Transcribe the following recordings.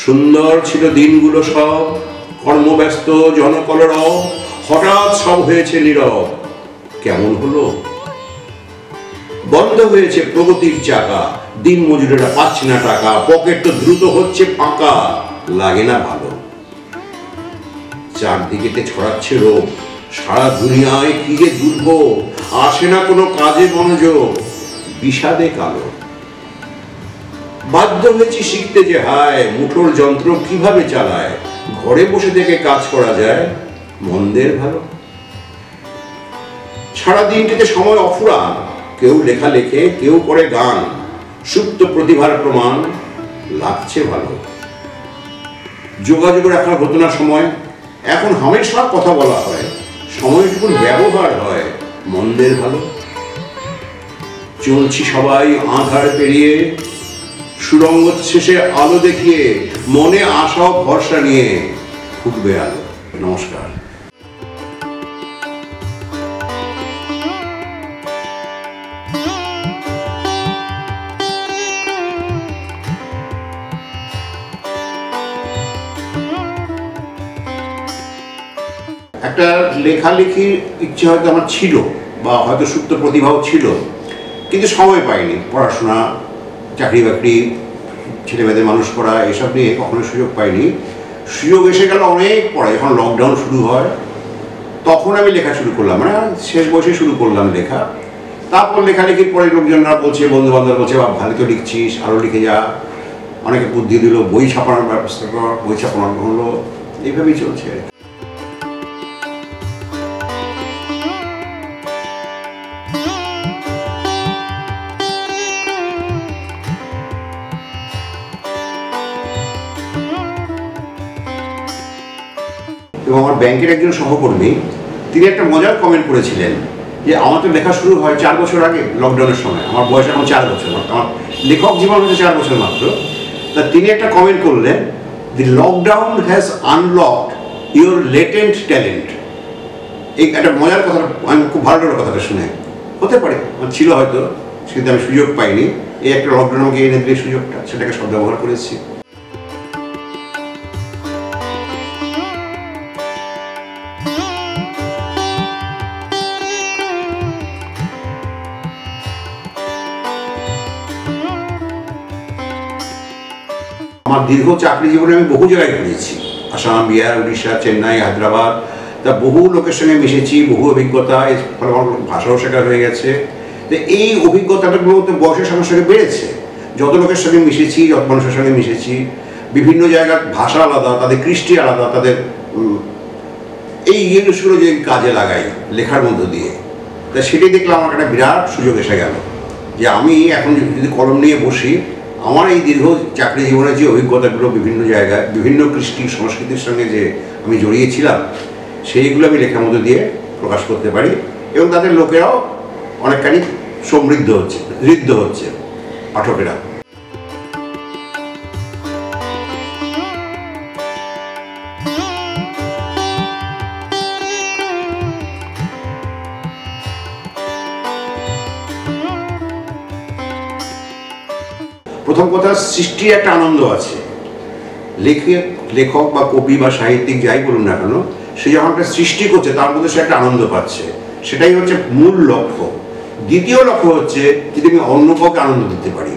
সুন্দর ছিল দিনগুলো সব, কর্মব্যস্ত জনকলরব, হঠাৎ সব হয়েছে নীরব। কেমন হলো? বন্ধ হয়েছে প্রগতির চাকা, দিন মজুরেরা পাচ্ছে না টাকা, পকেট তো দ্রুত হচ্ছে ফাঁকা, লাগে না ভালো। চারদিকেতে ছড়াচ্ছে রোগ, সারা দুনিয়ায় কি যে দুর্ভোগ, আসে না কোনো কাজে মনোযোগ, বিষাদে কালো। বাধ্য হয়েছি শিখতে যে হায়, মুঠোর যন্ত্র কিভাবে চালায়, ঘরে বসে থেকে কাজ করা যায় মন্দের ভালো। সারা দিনটিতে সময় অফুরান, কেউ লেখা লেখে, কেউ করে গান, সুপ্ত প্রতিভার প্রমাণ লাগছে ভালো। যোগাযোগ রাখার হতো না সময়, এখন হামেশা কথা বলা হয়, সময়টুকুর ব্যবহার হয় মন্দের ভালো। চলছি সবাই আঁধার পেরিয়ে, সুরঙ্গ শেষে আলো দেখিয়ে, মনে আশা ভরসা নিয়ে ফুটবে আলো। নমস্কার। একটা লেখালেখির ইচ্ছে হয়তো আমার ছিল, বা হয়তো সুপ্ত প্রতিভাও ছিল, কিন্তু সময় পাইনি। পড়াশোনা, চাকরি বাকরি, ছেলেমেয়েদের মানুষ করা, এসব নিয়ে কখনো সুযোগ পাইনি। সুযোগ এসে গেল অনেক পরে, যখন লকডাউন শুরু হয় তখন আমি লেখা শুরু করলাম, মানে শেষ বয়সে শুরু করলাম লেখা। তারপর লেখালেখির পরে লোকজনরা বলছে, বন্ধু বান্ধব বলছে, বা ভালো তো লিখছিস, আরও লিখে যা। অনেকে বুদ্ধি দিল, বই ছাপানোর ব্যবস্থা কর, বই ছাপানো হলো, এইভাবেই চলছে। এবং আমার ব্যাংকের একজন সহকর্মী, তিনি একটা মজার কমেন্ট করেছিলেন যে আমার তো লেখা শুরু হয় 4 বছর আগে, লকডাউনের সময়। আমার বয়স এখন 4 বছর, আমার লেখক জীবন হচ্ছে 4 বছর মাত্র। তা তিনি একটা কমেন্ট করলেন, the lockdown has unlocked your latent talent. এই একটা মজার কথা, আমি খুব ভালো লাগলো কথাটা শুনে। হতে পারে ছিল হয়তো, কিন্তু আমি সুযোগ পাইনি। এই একটা লকডাউন আমাকে এনে দিলে সুযোগটা, সেটাকে সদ্ব্যবহার করেছি। আমার দীর্ঘ চাকরি জীবনে আমি বহু জায়গায় ঘুরেছি, আসাম, বিহার, উড়িষ্যা, চেন্নাই, হায়দ্রাবাদ। তা বহু লোকের সঙ্গে মিশেছি, বহু অভিজ্ঞতা, এর ফলে আমার ভাষাও শেখা হয়ে গেছে। তো এই অভিজ্ঞতাটা মূলত বয়সের সঙ্গে সঙ্গে বেড়েছে। যত লোকের সঙ্গে মিশেছি, যত মানুষের সঙ্গে মিশেছি, বিভিন্ন জায়গার ভাষা আলাদা, তাদের কৃষ্টি আলাদা, তাদের এই জিনিসগুলো যে কাজে লাগাই লেখার মধ্য দিয়ে, তা সেটাই দেখলাম আমার একটা বিরাট সুযোগ এসে গেল যে আমি এখন যদি কলম নিয়ে বসি, আমার এই দীর্ঘ চাকরি জীবনের যে অভিজ্ঞতাগুলো বিভিন্ন জায়গায়, বিভিন্ন কৃষ্টি সংস্কৃতির সঙ্গে যে আমি জড়িয়েছিলাম, সেইগুলো আমি লেখার মধ্যে দিয়ে প্রকাশ করতে পারি, এবং তাদের লোকেরাও অনেকখানি সমৃদ্ধ হচ্ছে, ঋদ্ধ হচ্ছে পাঠকেরা। প্রথম কথা, সৃষ্টির একটা আনন্দ আছে। লেখক বা কবি বা সাহিত্যিক যাই বলুন না কেন, সে যখন একটা সৃষ্টি করছে তার মধ্যে সে একটা আনন্দ পাচ্ছে, সেটাই হচ্ছে মূল লক্ষ্য। দ্বিতীয় লক্ষ্য হচ্ছে যদি আমি অন্য কাউকে আনন্দ দিতে পারি,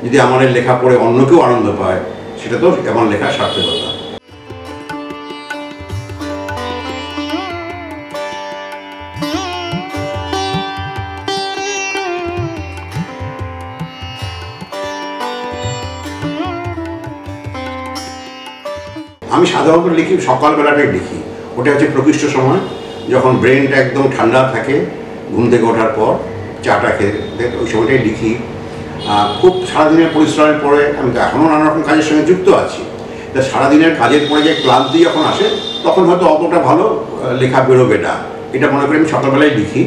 যদি আমার লেখা পড়ে অন্য কেউ আনন্দ পায়, সেটা তো আমার লেখার সার্থকতা। আমি সাধারণত লিখি সকালবেলাটাই লিখি, ওটা হচ্ছে প্রকৃষ্ট সময়, যখন ব্রেনটা একদম ঠান্ডা থাকে, ঘুম থেকে ওঠার পর চাটা খেতে, ওই সময়টাই লিখি। খুব সারাদিনের পরিশ্রমের পরে, আমি তো এখনও নানা রকম কাজের সঙ্গে যুক্ত আছি, তা সারাদিনের কাজের পরে যে ক্লান্তি যখন আসে, তখন হয়তো অতটা ভালো লেখা বেরোবে না, এটা মনে করি আমি সকালবেলায় লিখি।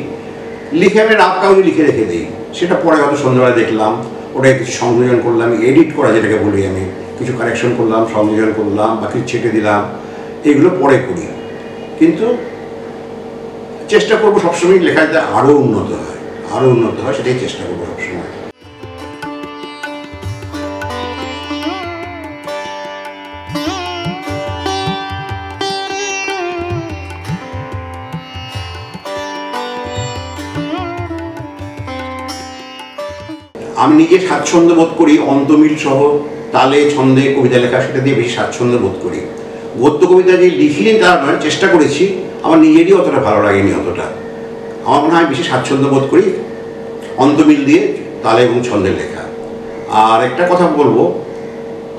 লিখে আমি রাত কাগজে লিখে রেখে দিই, সেটা পরে হয়তো সন্ধ্যাবেলা দেখলাম, ওটাকে কিছু সংযোজন করলাম, এডিট করা যেটাকে বলি আমি, কিছু কারেকশন করলাম, সংযোজন করলাম, বা কিছু ছেটে দিলাম, এগুলো পরে করি। কিন্তু চেষ্টা করবো সবসময় লেখাতে আরও উন্নত হয়, সেটাই চেষ্টা করবো সবসময়। আমি নিজে স্বাচ্ছন্দ্য বোধ করি অন্তমিল সহ তালে ছন্দে কবিতা লেখা, সেটা দিয়ে বেশি স্বাচ্ছন্দ্য বোধ করি। গদ্য কবিতা যে লিখিনি তার নয়, চেষ্টা করেছি, আমার নিজেরই অতটা ভালো লাগেনি। অতটা আমার মনে হয় বেশি স্বাচ্ছন্দ্য বোধ করি অন্তমিল দিয়ে তালে এবং ছন্দের লেখা। আর একটা কথা বলবো,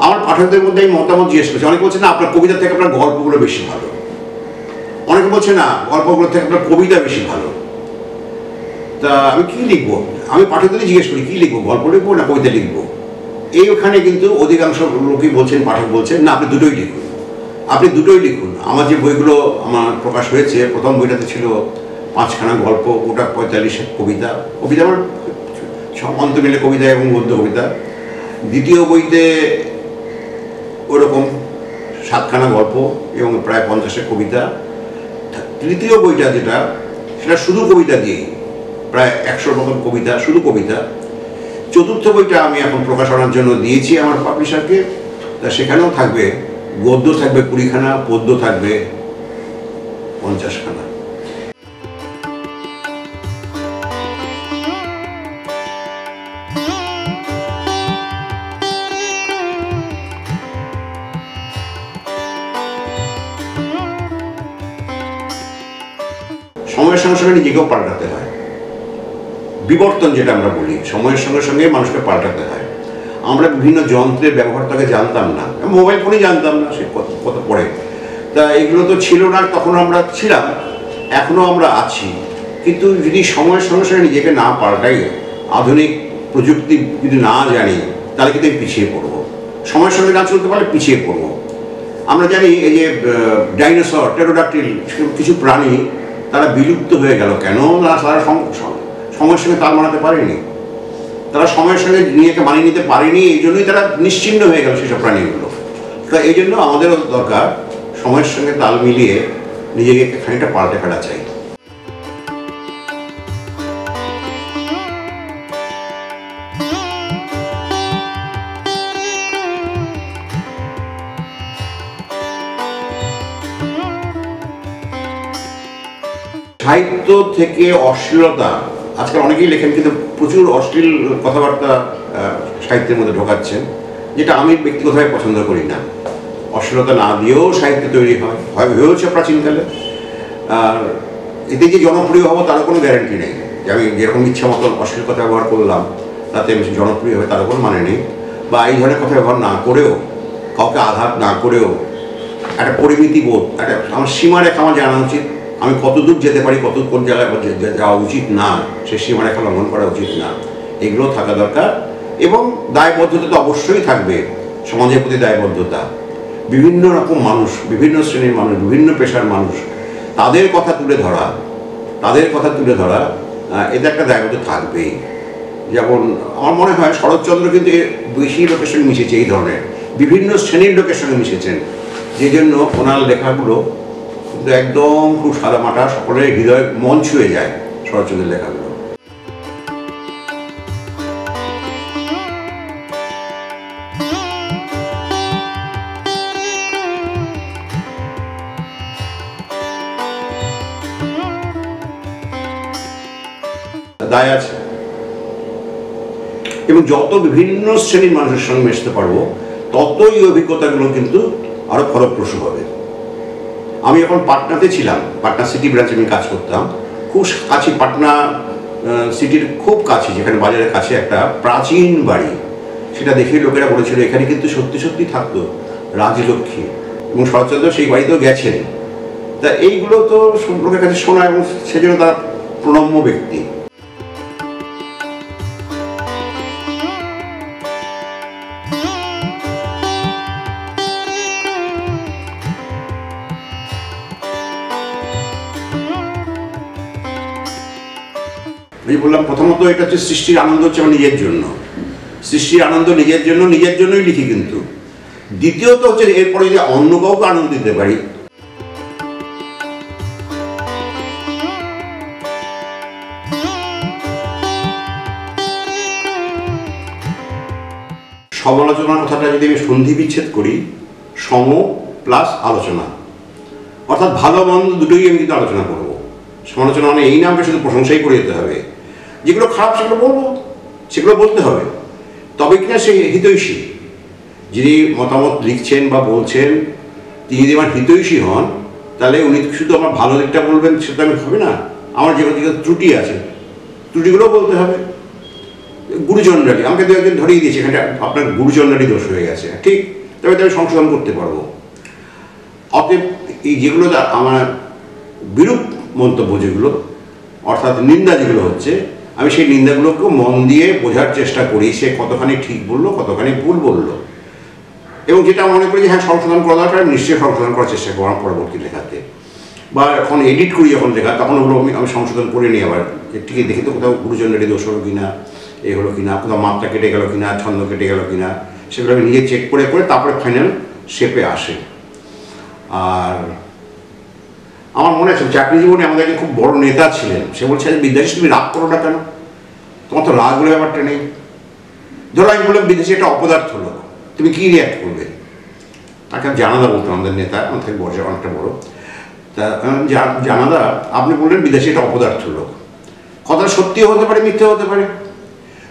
আমার পাঠকদের মধ্যে আমি মতামত জিজ্ঞেস করছি। অনেকে বলছে না আপনার কবিতা থেকে আপনার গল্পগুলো বেশি ভালো, অনেকে বলছে না গল্পগুলো থেকে আপনার কবিতা বেশি ভালো। তা আমি কী লিখবো? আমি পাঠকদেরই জিজ্ঞেস করি কী লিখবো, গল্প লিখবো না কবিতা লিখবো? এইখানে কিন্তু অধিকাংশ লোকই বলছেন, পাঠক বলছেন না আপনি দুটোই লিখুন, আপনি দুটোই লিখুন। আমার যে বইগুলো আমার প্রকাশ হয়েছে, প্রথম বইটাতে ছিল 5খানা গল্প, ওটা 45 কবিতা, কবিতা আমার অন্তমিলে কবিতা এবং গদ্য কবিতা। দ্বিতীয় বইতে ওরকম 7খানা গল্প এবং প্রায় 50 কবিতা। তৃতীয় বইটা যেটা, সেটা শুধু কবিতা দিয়েই, প্রায় 100 মতন কবিতা, শুধু কবিতা। চতুর্থ বইটা আমি এখন প্রকাশনার জন্য দিয়েছি আমার পাবলিশারকে, তা সেখানেও থাকবে গদ্য থাকবে 20খানা, পদ্য থাকবে 50খানা। সময়ের সঙ্গে সঙ্গে নিজেকেও পাল্টাতে হয়, বিবর্তন যেটা আমরা বলি, সময়ের সঙ্গে সঙ্গে মানুষকে পাল্টাতে হয়। আমরা বিভিন্ন যন্ত্রের ব্যবহারটাকে জানতাম না, মোবাইল ফোনই জানতাম না সে কত পরে। তা এগুলো তো ছিল না, তখন আমরা ছিলাম, এখনও আমরা আছি। কিন্তু যদি সময়ের সঙ্গে সঙ্গে নিজেকে না পাল্টাই, আধুনিক প্রযুক্তি যদি না জানি, তাহলে কিন্তু পিছিয়ে পড়বো। সময়ের সঙ্গে না চলতে পারলে পিছিয়ে পড়বো। আমরা জানি এই যে ডাইনোসর, টেরোডাক্টিল, কিছু প্রাণী তারা বিলুপ্ত হয়ে গেল কেন? না তারা সময়ের সঙ্গে তাল মানাতে পারেনি, তারা সময়ের সঙ্গে নিজেকে মানিয়ে নিতে পারেনি, এই জন্যই তারা নিশ্চিহ্ন হয়ে গেল সেসব প্রাণীগুলো। তা এই জন্য আমাদেরও দরকার সময়ের সঙ্গে তাল মিলিয়ে নিজেকে খানিকটা পাল্টে ফেলা চাই। সাহিত্য থেকে অশ্লীলতা, আজকাল অনেকেই লেখেন কিন্তু প্রচুর অশ্লীল কথাবার্তা সাহিত্যের মধ্যে ঢোকাচ্ছেন, যেটা আমি ব্যক্তিগতভাবে পছন্দ করি না। অশ্লীলতা না দিয়েও সাহিত্য তৈরি হয়, হয়েছে প্রাচীনকালে। আর এতে যে জনপ্রিয় হবো তারও কোনো গ্যারান্টি নেই, যে আমি যেরকম ইচ্ছা মতো অশ্লীল কথা ব্যবহার করলাম তাতে জনপ্রিয় হবে তারও কোনো মানে নেই। বা এই ধরনের কথা ব্যবহার না করেও, কাউকে আঘাত না করেও একটা পরিমিতি বোধ, একটা আমার সীমারেখা আমার জানা উচিত। আমি কতদূর যেতে পারি, কোন জায়গায় যাওয়া উচিত না, সে সীমারেখা লঙ্ঘন করা উচিত না, এগুলো থাকা দরকার। এবং দায়বদ্ধতা তো অবশ্যই থাকবে, সমাজের প্রতি দায়বদ্ধতা। বিভিন্ন রকম মানুষ, বিভিন্ন শ্রেণীর মানুষ, বিভিন্ন পেশার মানুষ, তাদের কথা তুলে ধরা, এতে একটা দায়বদ্ধ থাকবেই। যেমন আমার মনে হয় শরৎচন্দ্র কিন্তু বেশি লোকের সঙ্গে মিশেছে, এই ধরনের বিভিন্ন শ্রেণীর লোকের সঙ্গে মিশেছেন, যে জন্য ওনার লেখাগুলো কিন্তু একদম খুব সাদামাটা, সকলের হৃদয় মন ছুঁয়ে যায় শরৎচন্দ্রের লেখাগুলো। দায় আছে, এবং যত বিভিন্ন শ্রেণীর মানুষের সঙ্গে মিশতে পারবো ততই অভিজ্ঞতাগুলো কিন্তু আরো ফলপ্রসূ হবে। আমি এখন পাটনাতে ছিলাম, পাটনা সিটি ব্রাঞ্চে আমি কাজ করতাম, খুব কাছে, পাটনা সিটির খুব কাছে, যেখানে বাজারের কাছে একটা প্রাচীন বাড়ি, সেটা দেখে লোকেরা বলেছিল এখানে কিন্তু সত্যি সত্যি থাকতো রাজলক্ষ্মী, এবং শরৎচন্দ্র সেই বাড়িতেও গেছেন। তা এইগুলো তো লোকের কাছে শোনা, এবং সেজন্য তারা প্রণম্য ব্যক্তি। আমি বললাম প্রথমত এটা হচ্ছে সৃষ্টির আনন্দ হচ্ছে আমার নিজের জন্য, সৃষ্টির আনন্দ নিজের জন্যই লিখি। কিন্তু দ্বিতীয়ত হচ্ছে এরপরে যদি অন্য কাউকে আনন্দ দিতে পারি, সমালোচনার কথাটা যদি আমি সন্ধি বিচ্ছেদ করি, সম প্লাস আলোচনা, অর্থাৎ ভালো মন্দ দুটোই আমি কিন্তু আলোচনা করবো। সমালোচনা মানে এই না আমাকে শুধু প্রশংসাই করে যেতে হবে, যেগুলো খারাপ সেগুলো বলবো, সেগুলো বলতে হবে। তবে কিনা সেই হিতৈষী যিনি মতামত লিখছেন বা বলছেন তিনি যদি আমার হিতৈষী হন, তাহলে উনি শুধু আমার ভালো দিকটা বলবেন সেটা আমি হবে না, আমার যে ত্রুটি আছে ত্রুটিগুলো বলতে হবে। গুরুজনরালি আমাকে দু একদিন ধরিয়ে দিয়েছে এখানে আপনার গুরুজনরালি দোষ হয়ে গেছে, ঠিক, তবে আমি সংশোধন করতে পারবো। অতএব এই যেগুলো আমার বিরূপ মন্তব্য যেগুলো অর্থাৎ নিন্দা যেগুলো হচ্ছে, আমি সেই নিন্দাগুলোকেও মন দিয়ে বোঝার চেষ্টা করি সে কতখানি ঠিক বললো কতখানি ভুল বললো, এবং যেটা মনে করি যে হ্যাঁ সংশোধন করা দরকার নিশ্চয়ই সংশোধন করার চেষ্টা করবো পরবর্তী লেখাতে, বা এখন এডিট করি যখন লেখা তখন ওগুলো আমি সংশোধন করে নিই আবার, ঠিক দেখি তো কোথাও গুরুজনেরই দোষ হলো কিনা, এই হলো কিনা, কোথাও মাত্রা কেটে গেল কিনা, ছন্দ কেটে গেল কিনা, সেগুলো আমি নিজে চেক করে করে তারপরে ফাইনাল শেপে আসে। আর আমার মনে আছে চাকরি জীবনে আমাদের একজন খুব বড় নেতা ছিলেন, সে বলছে বিদ্যাশী তুমি রাগ করো না কেন, তোমার তো রাগ বলে ব্যাপারটা নেই। ধরো আমি বললাম বিদেশি একটা অপদার্থ লোক, তুমি কি রিয়াক্ট করবে? তাকে জানাদা বলতো আমাদের নেতা, আমার থেকে বয়সে অনেকটা বড়, তা জানাদা আপনি বললেন বিদেশি একটা অপদার্থ লোক, কথাটা সত্যিও হতে পারে মিথ্যে হতে পারে,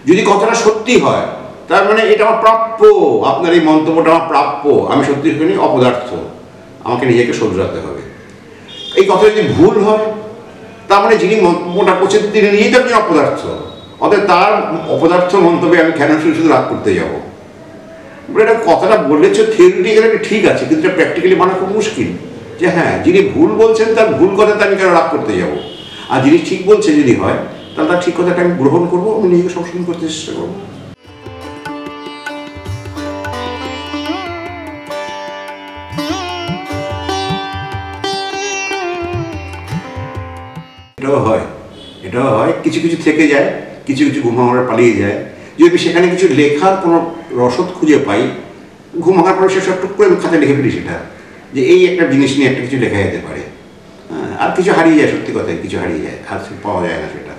যদি কথাটা সত্যি হয় তার মানে এটা আমার প্রাপ্য, আপনার এই মন্তব্যটা আমার প্রাপ্য, আমি সত্যি শুনি অপদার্থ, আমাকে নিজেকে শোধরাতে হবে। এই কথা যদি ভুল হয় তার মানে যিনি মন্তব্যটা করছেন তিনি নিজেই তো একজন অপদার্থ, অতএব তার অপদার্থ মন্তব্যে আমি কেন শুধু রাগ করতে যাবো? এটা কথাটা বলেছ থিওরিটিক্যালি ঠিক আছে, কিন্তু এটা প্র্যাকটিক্যালি মানা খুব মুশকিল, যে হ্যাঁ যিনি ভুল বলছেন তার ভুল কথাটা আমি কেন রাগ করতে যাবো, আর যিনি ঠিক বলছে যদি হয় তাহলে তার ঠিক কথাটা আমি গ্রহণ করবো, আমি নিজেকে সংশোধন করতে চেষ্টা করবো। এটাও হয় কিছু কিছু থেকে যায়, কিছু কিছু ঘুম ভাঙার পালিয়ে যায়। যদি সেখানে কিছু লেখার কোনো রসদ খুঁজে পাই, ঘুম ভাঙার পরে সেসব টুক করে আমি খাতায় লিখে ফেলি সেটা, যে এই একটা জিনিস নিয়ে একটা কিছু লেখা যেতে পারে। হ্যাঁ, আর কিছু হারিয়ে যায়, সত্যি কথায় কিছু হারিয়ে যায়, আর পাওয়া যায় না সেটা।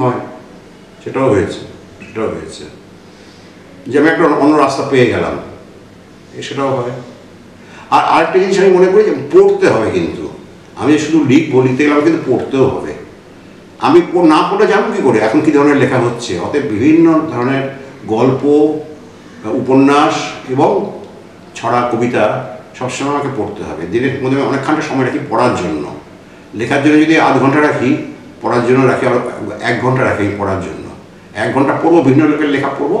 হয়, সেটাও হয়েছে। যে আমি একটা অন্য রাস্তা পেয়ে গেলাম, সেটাও হয়। আর আরেকটা জিনিস আমি মনে করি যে পড়তে হবে, কিন্তু আমি শুধু লিখবো, লিখতে গেলে কিন্তু পড়তেও হবে। আমি না পড়লে জানবো কী করে এখন কী ধরনের লেখা হচ্ছে? অতএব বিভিন্ন ধরনের গল্প, উপন্যাস এবং ছড়া, কবিতা সবসময় আমাকে পড়তে হবে। দিনের মধ্যে আমি অনেকখানটা সময় রাখি পড়ার জন্য। লেখার জন্য যদি আধ ঘন্টা রাখি, পড়ার জন্য রাখি আরও 1 ঘন্টা রাখি পড়ার জন্য। 1 ঘন্টা পড়বো, বিভিন্ন লোকের লেখা পড়বো,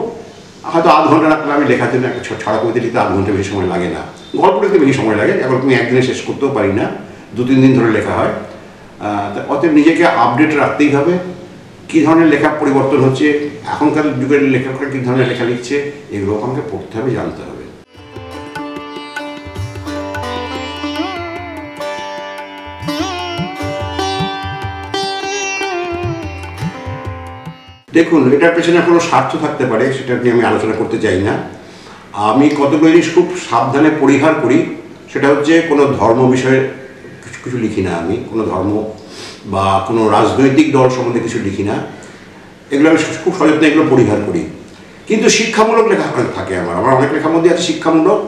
হয়তো আধ ঘন্টা রাখলে আমি লেখার জন্য একটা ছড়া কবিতা লিখতে আধ ঘন্টা বেশি সময় লাগে না, গল্প লিখতে বেশি সময় লাগে, এখন তুমি একদিনে শেষ করতেও পারি না, 2-3 দিন ধরে লেখা হয়। অতএব নিজেকে আপডেট রাখতেই হবে, কী ধরনের লেখা পরিবর্তন হচ্ছে, এখনকার যুগের লেখকরা কী ধরনের লেখা লিখছে, এগুলো আমাকে পড়তে হবে, জানতে হবে। দেখুন, এটার পেছনে কোনো স্বার্থ থাকতে পারে, সেটা নিয়ে আমি আলোচনা করতে চাই না। আমি কতগুলো জিনিস খুব সাবধানে পরিহার করি, সেটা হচ্ছে কোনো ধর্ম বিষয়ে কিছু লিখি না, আমি কোনো ধর্ম বা কোনো রাজনৈতিক দল সম্বন্ধে কিছু লিখি না, এগুলো আমি খুব সযত্নে এগুলো পরিহার করি। কিন্তু শিক্ষামূলক লেখা থাকে আমার অনেক লেখার মধ্যে আছে শিক্ষামূলক,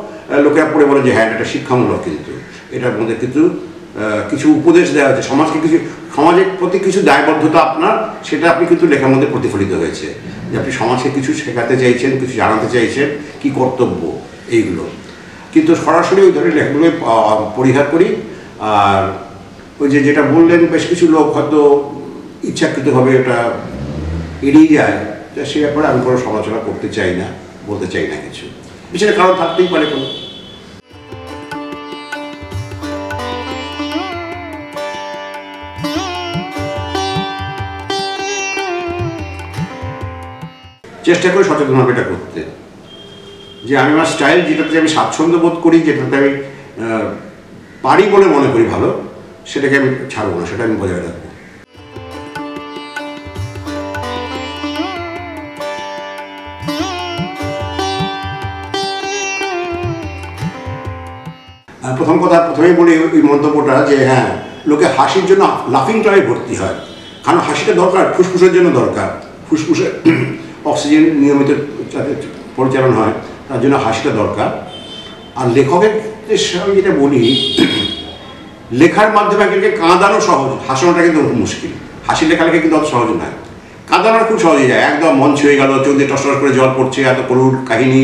লোকেরা পড়ে বলে যে হ্যাঁ এটা শিক্ষামূলক, কিন্তু এটার মধ্যে কিন্তু কিছু উপদেশ দেওয়া হচ্ছে, সমাজের প্রতি কিছু দায়বদ্ধতা আপনার, সেটা আপনি কিন্তু লেখার মধ্যে প্রতিফলিত হয়েছে, যে আপনি সমাজকে কিছু শেখাতে চাইছেন, কিছু জানাতে চাইছেন, কি কর্তব্য, এইগুলো। কিন্তু সরাসরি ওই ধরনের লেখাগুলোই পরিহার করি। আর ওই যেটা বললেন, বেশ কিছু লোক হয়তো ইচ্ছাকৃতভাবে ওটা এড়িয়ে যায়, সে ব্যাপারে আমি কোনো সমালোচনা করতে চাই না, বলতে চাই না কিছু, পিছনে কারণ থাকতেই পারে কোনো। চেষ্টা করি সচেতনভাবে এটা করতে, যে আমি আমার স্টাইল যেটাতে আমি স্বাচ্ছন্দ্য বোধ করি, যেটাতে আমি পারি বলে মনে করি ভালো, সেটাকে আমি ছাড়বো না, সেটা আমি বজায় রাখবো। প্রথম কথা প্রথমেই বলি ওই মন্তব্যটা, যে হ্যাঁ লোকে হাসির জন্য লাফিং ক্লাবে ভর্তি হয়, কারণ হাসিটা দরকার, ফুসফুসের জন্য দরকার, ফুসফুসে অক্সিজেন নিয়মিত যাতে পরিচালন হয় তার জন্য হাসিটা দরকার। আর লেখকের উদ্দেশ্যে আমি যেটা বলি, লেখার মাধ্যমে একজনকে কাঁদানো সহজ, হাসানোটা কিন্তু মুশকিল। হাসি লেখালেখা কিন্তু অত সহজ নয়, কাঁদানো খুব সহজে যায়, একদম মন ছুঁয়ে গেল, চোখ দিয়ে টসটস করে জল পড়ছে, এত করুণ কাহিনী।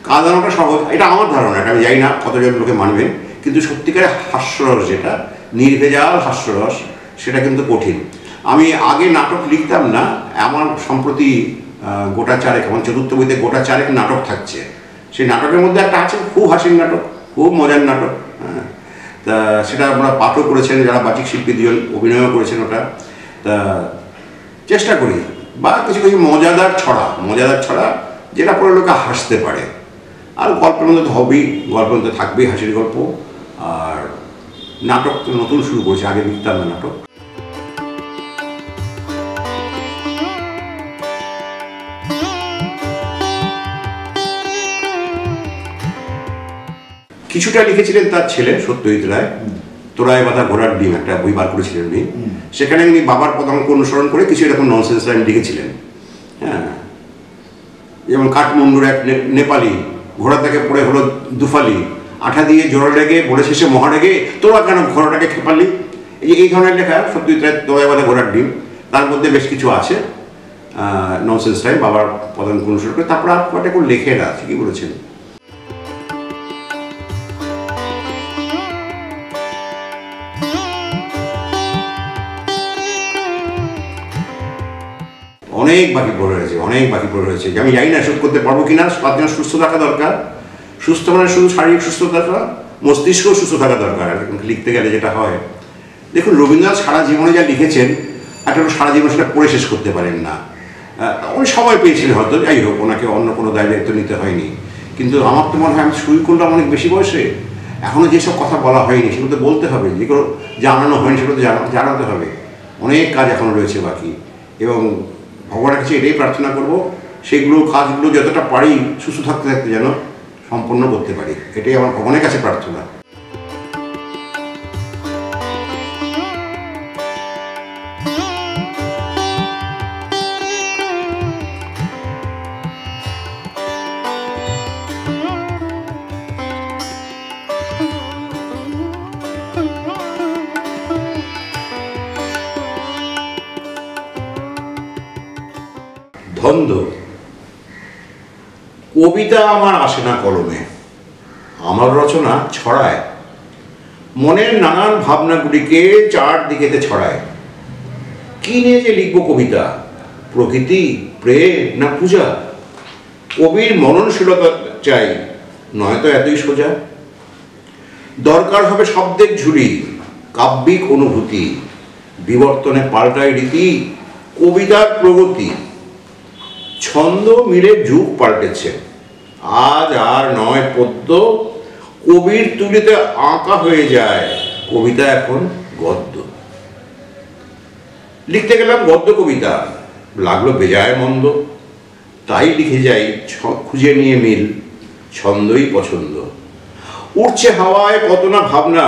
কাঁদানোটা সহজ, এটা আমার ধারণা, এটা আমি জানি না কতজন লোকে মানবে, কিন্তু সত্যিকারের হাস্যরস, যেটা নির্ভেজাল হাস্যরস, সেটা কিন্তু কঠিন। আমি আগে নাটক লিখতাম না, আমার সম্প্রতি গোটা চারেক, আমার চতুর্থ বইতে গোটা চারেক নাটক থাকছে। সেই নাটকের মধ্যে একটা আছে খুব হাসির নাটক, খুব মজার নাটক। হ্যাঁ, তা সেটা আমরা পাঠও করেছেন, যারা বাচিক শিল্পী দুজন অভিনয়ও করেছেন ওটা। তা চেষ্টা করি, বা কিছু কিছু মজাদার ছড়া যেটা পরে লোকে হাসতে পারে। আর গল্পের মধ্যে তো হবেই, গল্পের মধ্যে থাকবেই হাসির গল্প। আর নাটক তো নতুন শুরু করেছে, আগে লিখতাম না নাটক। কিছুটা লিখেছিলেন তার ছেলে সত্যজিৎ রায়, তোরায় বাঁধা ঘোড়ার ডিম, একটা বই বার করেছিলেন উনি। সেখানে উনি বাবার পদাঙ্ক অনুসরণ করে কিছু এরকম ননসেন্স লাইন লিখেছিলেন। হ্যাঁ, যেমন কাঠমান্ডুর এক নেপালি, ঘোড়া থেকে পড়ে হলো দুফালি, আঠা দিয়ে জোড়া লেগে বলে শেষে মহা লেগে তোরা কেন ঘোড়াটাকে খেপালি। এই ধরনের লেখা সত্যজিৎ রায়, তোরায় বাঁধা ঘোড়ার ডিম। তার মধ্যে বেশ কিছু আছে ননসেন্স লাইন বাবার পদাঙ্ক অনুসরণ করে। তারপর আর কটা করে লেখে না, ঠিকই বলেছেন। অনেক বাকি পড়ে রয়েছে, আমি জানি না শোধ করতে পারবো কিনা। তার জন্য সুস্থ থাকা দরকার। সুস্থ মানে শুধু শারীরিক সুস্থতা, মস্তিষ্কও সুস্থ থাকা দরকার লিখতে গেলে যেটা হয়। দেখুন, রবীন্দ্রনাথ সারা জীবনে যা লিখেছেন, একটা সারা জীবন সেটা পড়ে শেষ করতে পারেন না। উনি সময় পেয়েছিলেন হয়তো, যাই হোক, ওনাকে অন্য কোনো দায়িত্ব নিতে হয়নি। কিন্তু আমার তো মনে হয় আমি শুরু করলাম অনেক বেশি বয়সে, এখনও যেসব কথা বলা হয়নি সেগুলো তো বলতে হবে, যেগুলো জানানো হয়নি সেগুলো তো জানাতে হবে। অনেক কাজ এখনও রয়েছে বাকি, এবং ভগবানের কাছে এটাই প্রার্থনা করব, সেগুলো কাজগুলো যতটা পারি সুস্থ থাকতে থাকতে যেন সম্পন্ন করতে পারি, এটাই আমার ভগবানের কাছে প্রার্থনা। ধন্দ। কবিতা আমার আসে না কলমে, আমার রচনা ছড়ায়, মনের নানান ভাবনাগুলিকে চারদিকেতে ছড়ায়। কি নিয়ে যে লিখব কবিতা, প্রকৃতি, প্রেম না পূজা? কবির মননশীলতা চাই, নয়তো এতই সোজা। দরকার হবে শব্দের ঝুলি, কাব্যিক অনুভূতি, বিবর্তনে পাল্টায় রীতি, কবিতার প্রগতি। ছন্দ মিলে যুগ পাল্টেছে, আজ আর নয় পদ্য, কবির তুলিতে আঁকা হয়ে যায়, কবিতা এখন গদ্য। লিখতে গেলাম গদ্য কবিতা, লাগলো বেজায় মন্দ, তাই লিখে যাই খুঁজে নিয়ে মিল, ছন্দই পছন্দ। উঠছে হাওয়ায় কত না ভাবনা,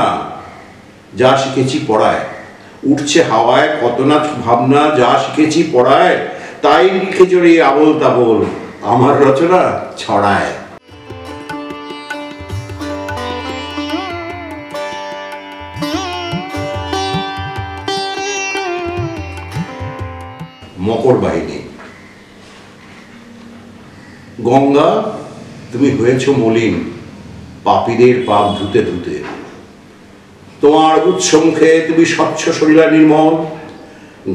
যা শিখেছি পড়ায়, উঠছে হাওয়ায় কত না ভাবনা, যা শিখেছি পড়ায়, তাই লিখে চড়ি আবোল তাবোল, আমার রচনা ছড়ায়। মকর বাহিনী। গঙ্গা, তুমি হয়েছ মলিন, পাপীদের পাপ ধুতে ধুতে, তোমার উৎসমুখে তুমি স্বচ্ছ শরীরা নির্মল,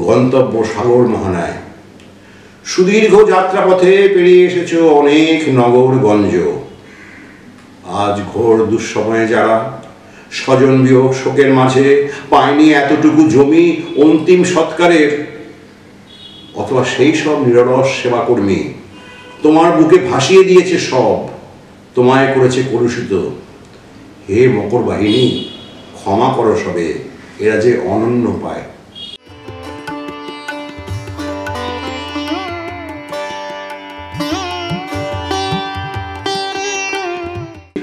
গন্তব্য সাগর মহানায়। সুদীর্ঘ যাত্রাপথে পেরিয়ে এসেছ অনেক নগর গঞ্জ, আজ ঘোর দুঃসময়ে যারা স্বজন বিয়োগ শোকের মাঝে পায়নি এতটুকু জমি অন্তিম সৎকারের, অথবা সেই সব নিরলস সেবাকর্মী তোমার বুকে ভাসিয়ে দিয়েছে সব, তোমায় করেছে কলুষিত। হে মকর বাহিনী, ক্ষমা করো সবে, এরা যে অনন্য পায়।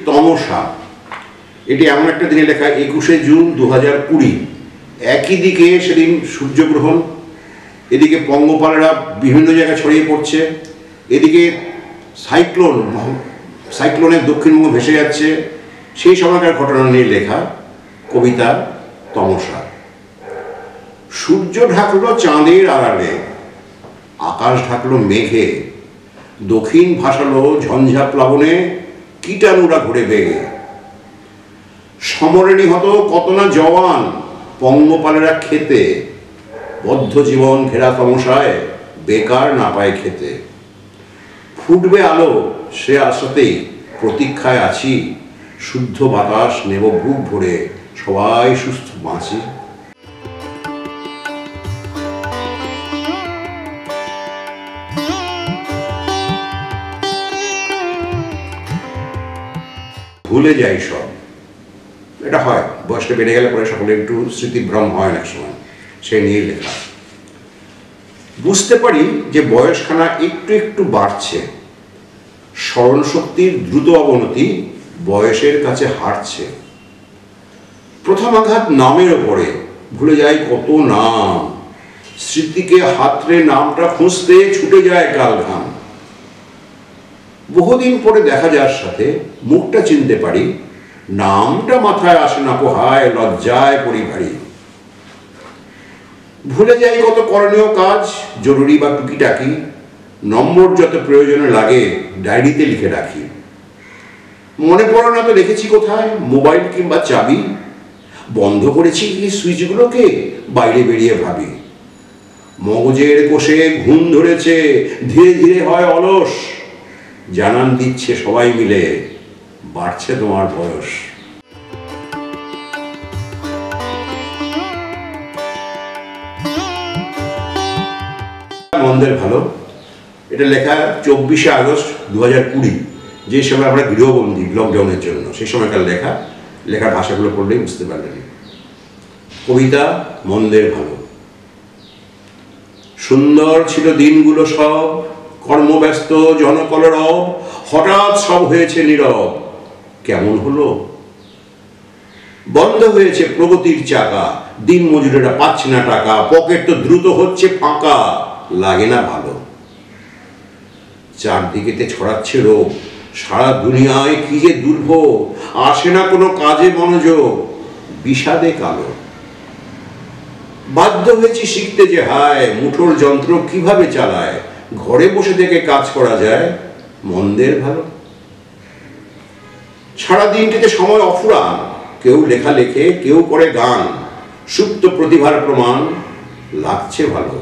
তমসা, এটি এমন একটা দিনে লেখা, 21শে জুন 2020। একই দিকে সেদিন সূর্যগ্রহণ, এদিকে পঙ্গপালেরা বিভিন্ন জায়গায় ছড়িয়ে পড়ছে, এদিকে সাইক্লোনের দক্ষিণবঙ্গ ভেসে যাচ্ছে, সেই সময়কার ঘটনা নিয়ে লেখা কবিতা তমসা। সূর্য ঢাকলো চাঁদের আড়ালে, আকাশ ঢাকলো মেঘে, দক্ষিণ ভাসালো ঝঞ্ঝা প্লাবনে, কীটানুরা ঘুরে বেগে। সমরে নিহত কত না জওয়ান, পঙ্গপালেরা খেতে, বদ্ধ জীবন ঘেরা তমসায় বেকার না পায় খেতে। ফুটবে আলো সে আশাতেই প্রতীক্ষায় আছি, শুদ্ধ বাতাস নেব বুক ভরে, সবাই সুস্থ বাঁচি। ভুলে যাই সব, এটা হয় বয়সটা বেড়ে গেলে পরে সকলে একটু স্মৃতিভ্রম হয় অনেক সময়, সে নিয়ে লেখা। বুঝতে পারি যে বয়সখানা একটু একটু বাড়ছে, স্মরণশক্তির দ্রুত অবনতি বয়সের কাছে হারছে। প্রথম আঘাত নামের ওপরে, ভুলে যাই কত নাম, স্মৃতিকে হাতড়ে নামটা খুঁজতে ছুটে যায় কাল ঘাম। বহুদিন পরে দেখা যার সাথে মুখটা চিনতে পারি, নামটা মাথায় আসে না পোহায়, লজ্জায় পরিভারী। ভুলে যাই কত করণীয় কাজ, জরুরি বা টুকিটাকি, নম্বর যত প্রয়োজনে লাগে ডায়েরিতে লিখে রাখি। মনে পড়ে না তো রেখেছি কোথায় মোবাইল কিংবা চাবি, বন্ধ করেছি কি সুইচগুলোকে, বাইরে বেরিয়ে ভাবি। মগজের কোষে ঘুম ধরেছে, ধীরে ধীরে হয় অলস, জানান দিচ্ছে সবাই মিলে বাড়ছে তোমার বয়স। মন্দের ভালো, এটা লেখা 24শে আগস্ট 2020, যে সময় আমরা গৃহবন্দী লকডাউনের জন্য, সেই সময়কার লেখা। লেখার ভাষাগুলো পড়লেই বুঝতে পারলেন। কবিতা মন্দের ভালো। সুন্দর ছিল দিনগুলো সব, কর্মব্যস্ত জনকলরব, হঠাৎ সব হয়েছে নীরব, কেমন হলো? বন্ধ হয়েছে প্রগতির চাকা, দিন মজুরেরা পাচ্ছে না টাকা, পকেট তো দ্রুত হচ্ছে ফাঁকা, লাগে না ভালো। চারদিকেতে ছড়াচ্ছে রোগ, সারা দুনিয়ায় কি যে দুর্ভোগ, আসে না কোনো কাজে মনোযোগ, বিষাদে কালো। বাধ্য হয়েছি শিখতে যে হায়, মুঠোর যন্ত্র কিভাবে চালায়, ঘরে বসে থেকে কাজ করা যায়, মন্দের ভালো। সারাদিনটিতে সময় অফুরান, কেউ লেখা লেখে, কেউ করে গান, সুপ্ত প্রতিভার প্রমাণ, লাগছে ভালো।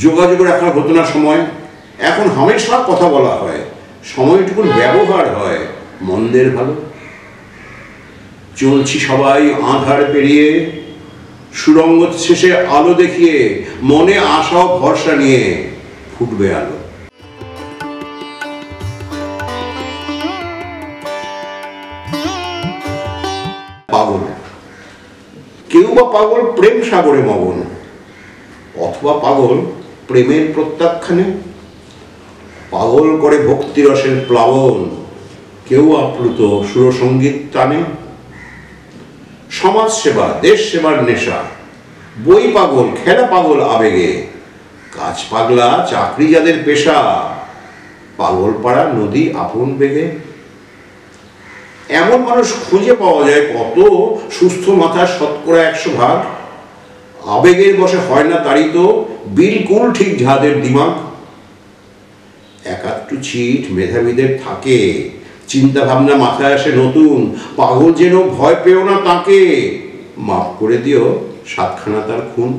যোগাযোগ রাখার হতো না সময়, এখন হামেশা কথা বলা হয়, সময়টুকুর ব্যবহার হয়, মন্দের ভালো। চলছি সবাই আঁধার পেরিয়ে, সুরঙ্গ শেষে আলো দেখিয়ে, মনে আশা ও ভরসা নিয়ে ফুটবে আলো। পাগল, কেউ বা পাগল প্রেম সাগরে মগন, অথবা পাগল প্রেমের প্রত্যাখ্যানে। পাগল করে ভক্তিরসের প্লাবন, কেউ আপ্লুত সুরসঙ্গীত টানে। সমাজ সেবা, দেশ সেবার নেশা, বই পাগল, খেলা পাগল আবেগে, কাজ পাগলা চাকরি যাদের পেশা, পাগল পাড়া নদী আপন বেগে। এমন মানুষ খুঁজে পাওয়া যায় কত, সুস্থ মাথার 100% আবেগের বশে হয় না তাড়িত, বিলকুল ঠিক যাদের দিমাগ। একাত্তু ছিট মেধাবীদের থাকে, চিন্তা ভাবনা মাথায় আসে নতুন, পাগল যেন ভয় পেও না তাকে, মাফ করে দিও 7খানা তার খুন।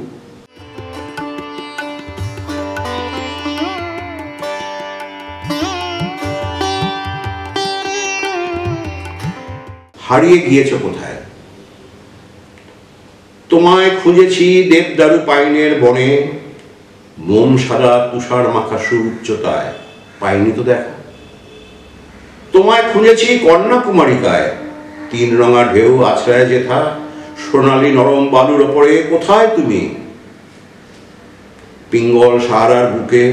হারিয়ে গিয়েছ কোথায়? তোমায় খুঁজেছি দেবদারু পাইনের বনে, মোম সাদা তুষার মাখা সুউচ্চতায়, পাইনি তো দেখা। তোমায় খুঁজেছি কন্যাকুমারিকায়, 3 রঙা ঢেউ আছড়ায় যেথা, সোনালী নরম বালুর ওপরে, কোথায় তুমি? পিঙ্গল সাহারার বুকে,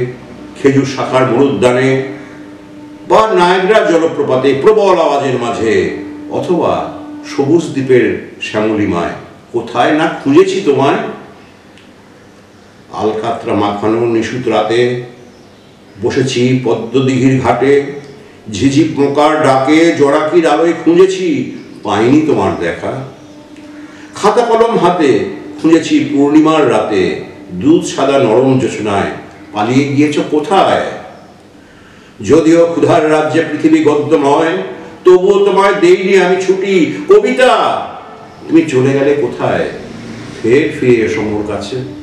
খেজুর শাখার মরুদ্যানে, বা নায়াগ্রা জলপ্রপাতে প্রবল আওয়াজের মাঝে, অথবা সবুজ দ্বীপের শ্যামলিমায়, কোথায় না খুঁজেছি তোমায়। আলকাতরা মাখানো নিশুত রাতে বসেছি পদ্মদিঘির ঘাটে, ঝিঝি পোকার ডাকে জোড়াকির আলোয় খুঁজেছি, পাইনি তোমার দেখা। খাতা কলম হাতে খুঁজেছি পূর্ণিমার রাতে, দুধ সাদা নরম জোছনায়, পালিয়ে গিয়েছ কোথায়? যদিও ক্ষুধার রাজ্যে পৃথিবী গদ্যময়, তবুও তোমায় দেইনি আমি ছুটি। কবিতা, তুমি চলে গেলে কোথায়? ফের ফিরে এসো মোর কাছে।